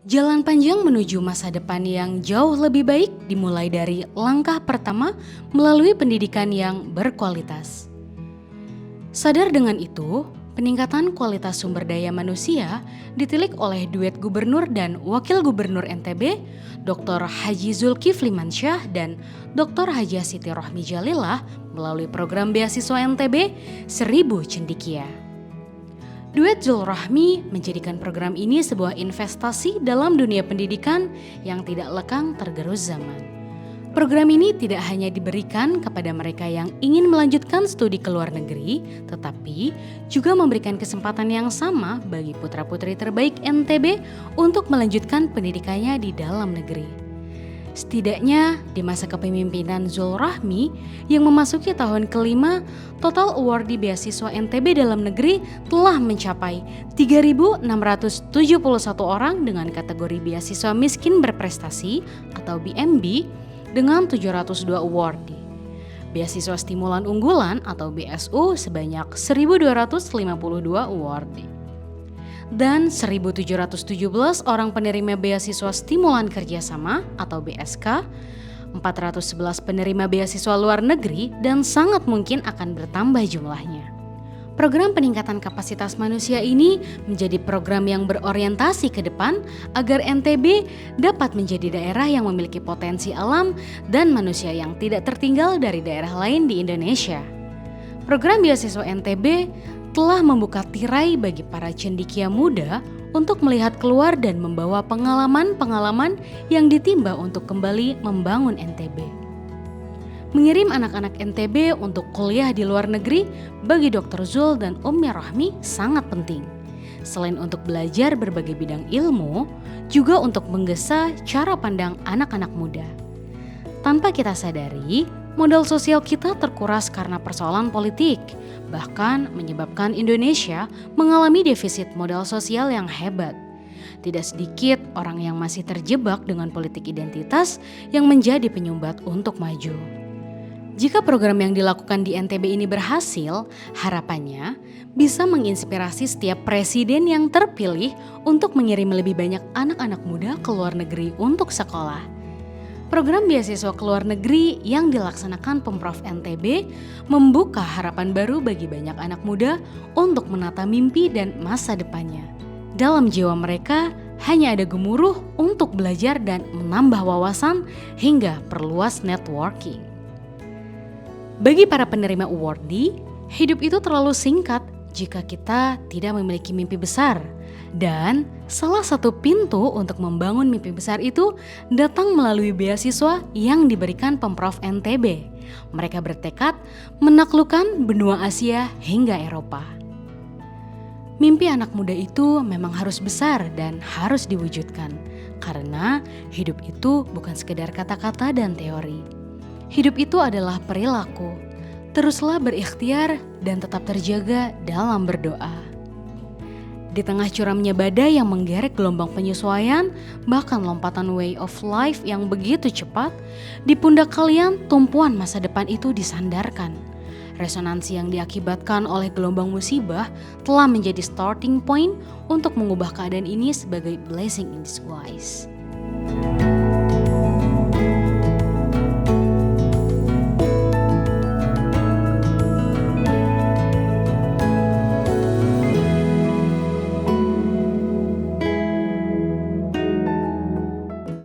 Jalan panjang menuju masa depan yang jauh lebih baik dimulai dari langkah pertama melalui pendidikan yang berkualitas. Sadar dengan itu, peningkatan kualitas sumber daya manusia ditilik oleh duet gubernur dan wakil gubernur NTB, Dr. Haji Zulkifli Mansyah dan Dr. Haji Siti Rohmi Jalillah melalui program beasiswa NTB 1000 Cendekia. Duet Zul Rahmi menjadikan program ini sebuah investasi dalam dunia pendidikan yang tidak lekang tergerus zaman. Program ini tidak hanya diberikan kepada mereka yang ingin melanjutkan studi ke luar negeri, tetapi juga memberikan kesempatan yang sama bagi putra-putri terbaik NTB untuk melanjutkan pendidikannya di dalam negeri. Setidaknya di masa kepemimpinan Zul Rahmi yang memasuki tahun kelima, total awardee beasiswa NTB dalam negeri telah mencapai 3.671 orang dengan kategori beasiswa miskin berprestasi atau BMB dengan 702 awardee. Beasiswa stimulan unggulan atau BSU sebanyak 1.252 awardee. Dan 1.717 orang penerima beasiswa stimulan kerjasama atau BSK, 411 penerima beasiswa luar negeri dan sangat mungkin akan bertambah jumlahnya. Program peningkatan kapasitas manusia ini menjadi program yang berorientasi ke depan agar NTB dapat menjadi daerah yang memiliki potensi alam dan manusia yang tidak tertinggal dari daerah lain di Indonesia. Program beasiswa NTB telah membuka tirai bagi para cendekia muda untuk melihat keluar dan membawa pengalaman-pengalaman yang ditimba untuk kembali membangun NTB. Mengirim anak-anak NTB untuk kuliah di luar negeri bagi Dr. Zul dan Ummi Rohmi sangat penting. Selain untuk belajar berbagai bidang ilmu, juga untuk menggesa cara pandang anak-anak muda. Tanpa kita sadari, modal sosial kita terkuras karena persoalan politik, bahkan menyebabkan Indonesia mengalami defisit modal sosial yang hebat. Tidak sedikit orang yang masih terjebak dengan politik identitas yang menjadi penyumbat untuk maju. Jika program yang dilakukan di NTB ini berhasil, harapannya bisa menginspirasi setiap presiden yang terpilih untuk mengirim lebih banyak anak-anak muda ke luar negeri untuk sekolah. Program beasiswa ke luar negeri yang dilaksanakan Pemprov NTB membuka harapan baru bagi banyak anak muda untuk menata mimpi dan masa depannya. Dalam jiwa mereka hanya ada gemuruh untuk belajar dan menambah wawasan hingga perluas networking. Bagi para penerima awardee, hidup itu terlalu singkat jika kita tidak memiliki mimpi besar. Dan salah satu pintu untuk membangun mimpi besar itu datang melalui beasiswa yang diberikan Pemprov NTB. Mereka bertekad menaklukkan benua Asia hingga Eropa. Mimpi anak muda itu memang harus besar dan harus diwujudkan. Karena hidup itu bukan sekedar kata-kata dan teori. Hidup itu adalah perilaku. Teruslah berikhtiar dan tetap terjaga dalam berdoa. Di tengah curamnya badai yang menggerek gelombang penyesuaian, bahkan lompatan way of life yang begitu cepat, di pundak kalian tumpuan masa depan itu disandarkan. Resonansi yang diakibatkan oleh gelombang musibah telah menjadi starting point untuk mengubah keadaan ini sebagai blessing in disguise.